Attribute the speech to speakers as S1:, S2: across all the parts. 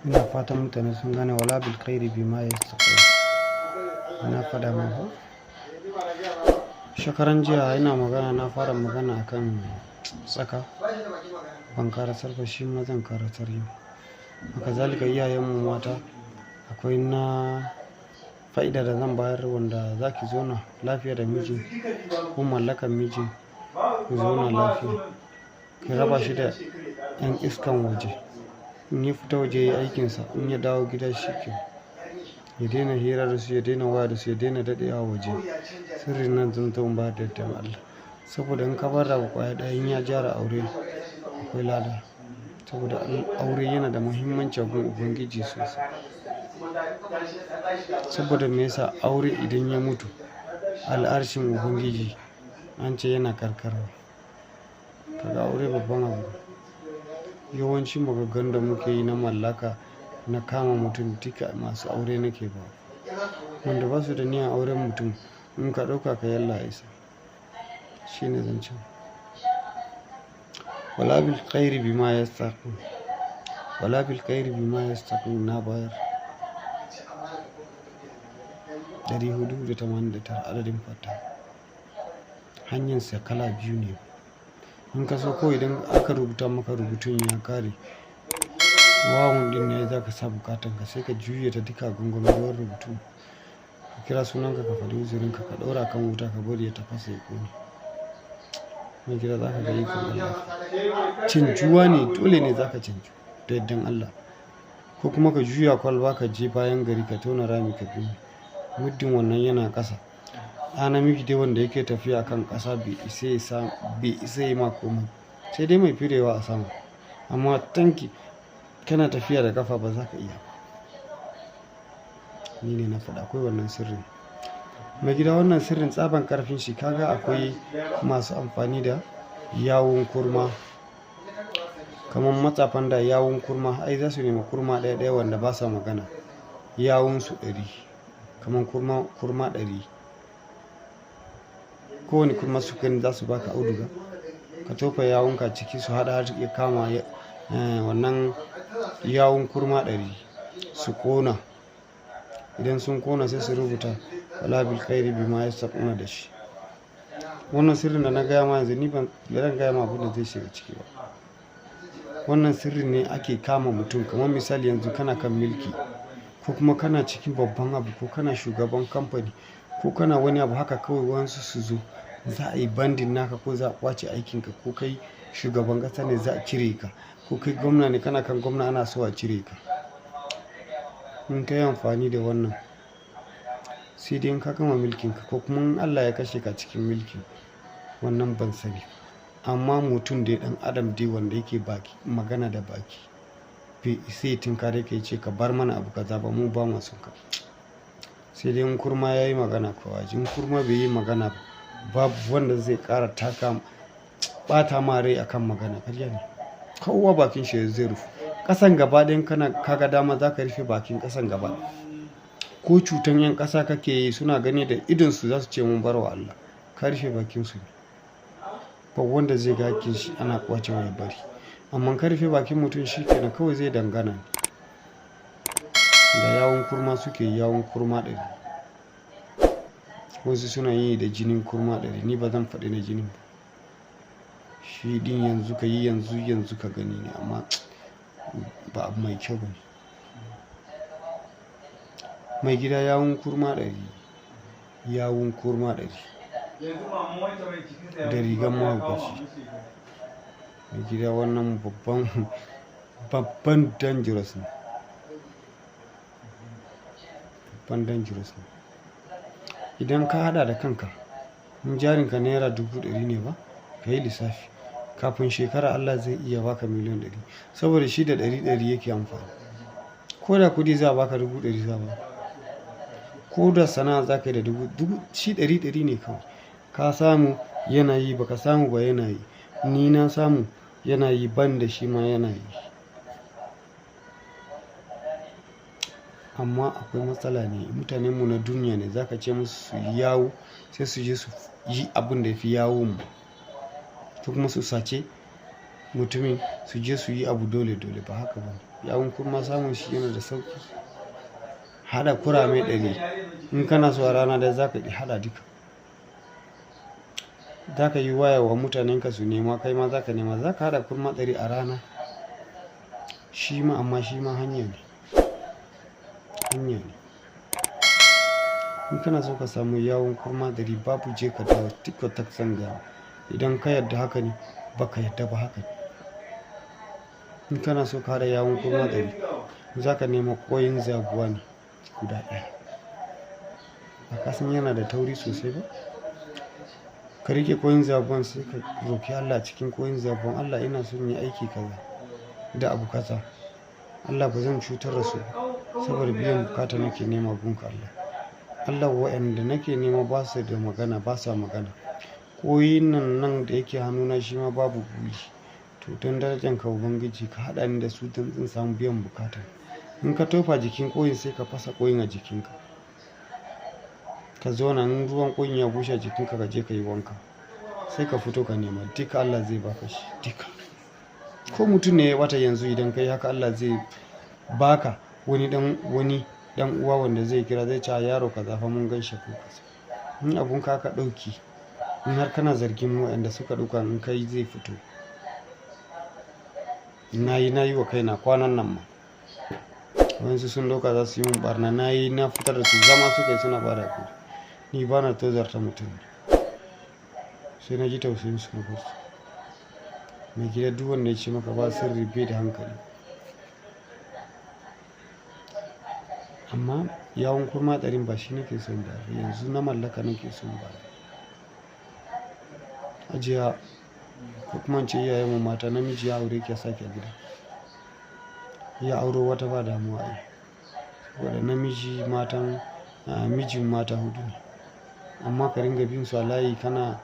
S1: Ina fatan mutane sun gane wala bil khairi bima yastaqim. Na faɗa muku. Shekaran jiya ina magana, na fara magana akan tsaka. Ban karasar ba, shi ma zan karasar yau. Haka zalika iyayenmu mata akwai na fa'ida da zan bayar wanda za ki zauna lafiya da miji ko mallakan miji ku zauna lafiya. Ki raba shi da 'yan iskan waje. In ya fita waje yayi aikinsa, in ya dawo gida shi ke. Ya daina hira da su, ya daina waya da su, ya daina daɗewa a waje. Sirrin nan zan zo in bayar da yardan Allah. Saboda in ka bar abu ƙwaya ɗaya in ya gyara aure akwai lada. Saboda aure yana da muhimmanci a gun Ubangiji sosai. Saboda me yasa aure idan ya mutu al'arshin Ubangiji an ce yana karkarwa. Kaga aure babban abu. Yawanci magagganun da muke yi na mallaka na kama mutum duka masu aure nake ba. Wanda ba su da niyyar auren mutum in ka ɗauka ka yalla ya isa. Shi ne zancen. Wala bil khairi bima yastaqim. Wala bil khairi bima yastaqim na bayar. 489 adadin fata. Hanyarsa kala biyu ne. In ka so ko idan aka rubuta maka rubutun ya kare, wawun ɗin ne za ka sa bukatanka sai ka juya ta duka gungumin ruwan rubutu. Ka kira sunanka, ka faɗi uzurinka, ka ɗora kan wuta, ka bari ya tafasa ya ƙone. Mai gida za ka ga ikon Allah. Canjuwa ne, dole ne za ka canju da yardan Allah. Ko kuma ka juya kwalba ka je bayan gari ka tona rami ka binne. Muddin wannan yana ƙasa. Ɗa namiji dai wanda yake tafiya kan ƙasa bai isa yi ma komai. Sai dai mai firewa a sama. Amma tanki kana tafiya da ƙafa ba za ka iya. Ni ne na faɗa akwai wannan sirrin. Mai gida wannan sirrin tsaban ƙarfin shi kaga akwai masu amfani da yawun kurma. Kamar matsafan da yawun kurma ai za su nemi kurma ɗaya ɗaya wanda ba sa magana. Yawunsu 100. Kamar kurma 100. Kowane kurma su gani za su baka auduga. Ka tofa yawunka ciki su haɗa har ya kama wannan yawun kurma 100 su ƙona. Idan sun ƙona sai su rubuta wala bil khairi bima yastaquna da shi. Wannan sirrin da na gaya ma yanzu ni ban zan gaya ma abin da zai shiga ciki ba. Wannan sirrin ne ake kama mutum. Kamar misali yanzu kana kan milki ko kuma kana cikin babban abu ko kana shugaban kamfani ko kana wani abu haka kawai wasu su zo za a yi bandin naka ko za a ƙwace aikinka ko kai shugaban ƙasa ne za a cire ka ko kai gwamna ne kana kan gwamna ana so a cire ka. In ka yi amfani da wannan sai dai in ka gama mulkinka ko kuma in Allah ya kashe ka cikin mulki wannan ban sani. Amma mutum dai ɗan adam dai wanda yake baki magana da baki bai isa ya tinkare ka ce ka bar mana abu kaza ba mu ba mu son ka. Sai dai in kurma ya yi magana kawai. In kurma bai yi magana babu wanda zai ƙara ɓata ma rai akan magana. Karya ne. Kowa bakin shi zai rufu. Ƙasan gaba ɗayan kaga dama za ka rufe bakin ƙasan gaba. Ko cutan 'yan ƙasa kake yi suna gani da idonsu za su ce mun bar wa Allah. Ka rufe bakinsu ne. Ba wanda zai ga hakkin shi ana ƙwace wa ya bari. Amma ka rufe bakin mutum shi kenan kawai zai dangana. Da yawun kurma suke yawun kurma 100. Wasu suna yi da jinin kurma 100. Ni ba zan faɗi na jinin ba. Shi ɗin yanzu ka yi yanzu ka gani ne amma ba abu mai kyau ba ne. Mai gida yawun kurma 100. Yawun kurma 100. Da rigar mahaukaci. Mai gida wannan babban dangerous ne. Babban dangerous ne. Idan ka haɗa da kanka in jarinka naira 100,000 ne ba ka yi lissafi. Kafin shekara Allah zai iya baka miliyan 100. Saboda shi da 100 yake amfani. Ko da kuɗi za a baka 100,000 za a baka. Ko da sana'a za ka yi da 1,000 shi 100 ne kawai. Ka samu yana yi ba ka samu ba yana yi. Ni na samu yana yi ban da shi ma yana yi. Amma akwai matsala ne. Mutanenmu na duniya ne za ka ce musu su yi yawo sai su je su yi abin da ya fi yawon mu. Ko kuma su sace mutumin su je su yi abu dole ba haka ba. Yawun kurma samun shi yana da sauki. Haɗa kurame 100 in kana so a rana ɗaya za ka haɗa duka. Za ka yi waya wa mutanenka su nema, kai ma za ka nema, za ka haɗa kurma 100 a rana. Shi ma hanya ne. In kana so ka samu yawun kurma 100 babu je ka dawo TikTok zan gaya. Idan ka yarda haka ne, baka yarda ba haka ne. In kana so ka haɗa yawun kurma 100 za ka nema ƙoyin zabuwa ne guda 1. Ba ka san yana da tauri sosai ba? Ka rike ƙoyin zabuwan sai ka roki Allah cikin ƙoyin zabuwan, Allah ina son yi aiki kaza da abu kaza. Allah ba zan cutar da su ba saboda biyan bukata nake nema gunka Allah. Allah waɗanda nake nema ba su da magana, ba sa magana. Ƙoyin nan da yake hannuna shi ma babu buri. To don darajanka Ubangiji ka haɗa ni da su don in samu biyan bukata. In ka tofa jikin ƙoyin sai ka fasa ƙoyin a jikinka. Ka zauna in ruwan ƙoyin ya bushe jikinka ka je ka yi wanka. Sai ka fito ka nema duka Allah zai baka shi duka. Ko mutum ne ya ɓata yanzu idan kai haka Allah zai baka wani dan uwa wanda zai kira zai ce yaro kaza fa mun gan shi ko kaza. In abun ka ɗauki in har kana zargin waɗanda suka ɗauka in kai zai fito. Na yi wa kaina kwanan nan ma. Wayansu sun ɗauka za su yi min ɓarna, na fitar da su zama suka yi suna bada kuɗi. Ni ba na tozarta mutum. Sai na ji tausayin su na basu. Mai gida duk wanda ya ce maka ba sirri bai da hankali. Amma yawun kurma 100 ba shi nake son ba, yanzu na mallaka nake son ba. Ajiya ko kuma ce iyayenmu mata namiji ya aure ki ya sake gida. Ya auro wata ba damuwa ai. Saboda namiji mijin mata 4 ne. Amma ka ringa bin su a layi kana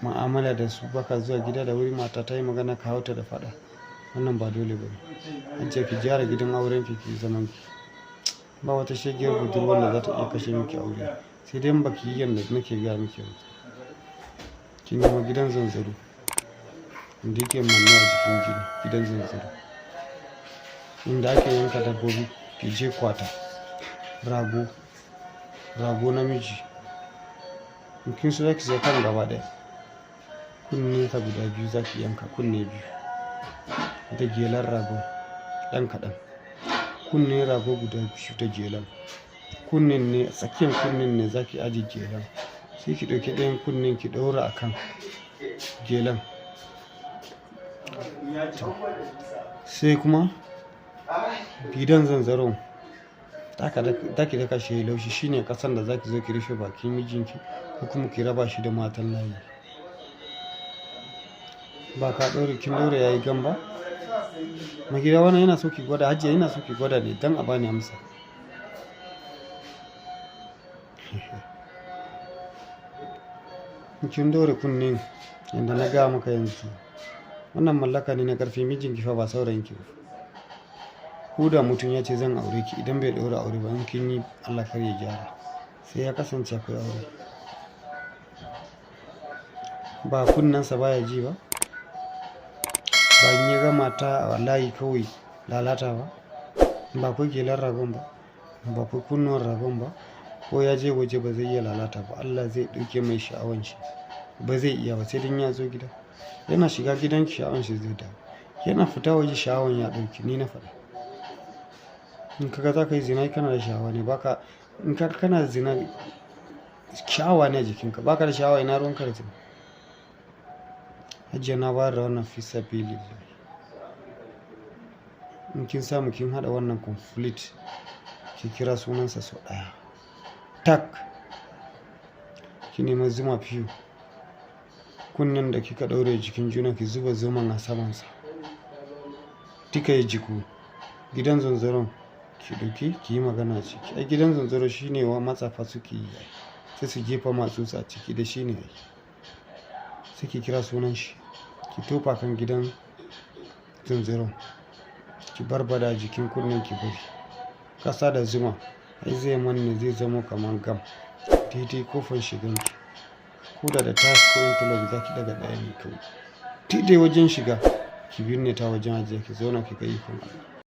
S1: ma'amala da su baka zuwa gida da wuri, mata ta yi magana ka hauta da faɗa. Wannan ba dole ba ne. An ce ki gyara gidan auren ki zaman ki. Ba wata shegiyar budurwar da za ta iya kashe miki aure. Sai dai in baki yi yanda nake gaya miki yanzu. Kin nema gidan zanzaro inda yake manne a jikin jini, gidan zanzaro. Inda ake yanka dabbobi ki je kwata. Rago namiji. In kin so za ki sai kan gaba ɗaya. Kunne ka guda 2 za ki yanka, kunne 2. Da gelar rago ɗan kaɗan. Kunne rago guda 2 da gelan. Kunnen ne, tsakiyar kunnen ne za ki ajiye gelan. Sai ki ɗauki ɗayan kunnen ki ɗaura a kan gelan. Sai kuma gidan zanzaron za ki daka shi laushi, shine ƙasan da za ki zo ki rufe bakin mijinki ko kuma ki raba shi da matan layi. Ba ka kin ɗaure ya yi gamba? Mai gida wannan yana so ki gwada, Hajiya yana so ki gwada ne don a bani amsa. Kin ɗaure kunnen yadda na gaya maka yanzu. Wannan mallaka ne na ƙarfi, mijinki fa ba saurayinki ba. Ko da mutum ya ce zan aure ki, idan bai ɗaura aure ba in kin yi Allah kar ya gyara. Sai ya kasance akwai aure. Ba kunnensa baya ji ba. Ba in ya ga mata a layi kawai lalata ba. Ba akwai gelar ragon ba. Ba akwai kunnuwar ragon ba. Ko ya je waje ba zai iya lalata ba. Allah zai ɗauke mai sha'awan shi. Ba zai iya ba sai dan ya zo gida. Yana shiga gidan sha'awan shi zai dawo. Yana fita waje sha'awan ya ɗauki, ni na faɗa. In kaga za ka yi zina kana da sha'awa ne, baka in ka kana zina sha'awa ne a jikinka, baka da sha'awa ina ruwanka da zina. Hajiya na bayar da wannan fi sabilillah. In kin samu kin haɗa wannan complete ki kira sunansa sau ɗaya. Tak. Ki nemi zuma fiyo. Kunnen da kika ɗaure jikin juna ki zuba zuman a samansa. Duka ya jiku. Gidan zanzaron ki ɗauki ki yi magana ciki. Ai gidan zanzaro shine wa matsafa suke yi. Sai su jefa matsutsa a ciki da shi ne. Sai ki kira sunan shi. Ki tofa kan gidan zanzaron. Ki barbada jikin kunnen ki bari. Ƙasa da zuma. Ai zai manne zai zama kamar gam. Daidai kofar shiganki. Ko da tas ko interlock za ki daga ɗaya ne kawai. daidai wajen shiga ki binne ta wajen ajiya ki zauna ki ga ikon Allah.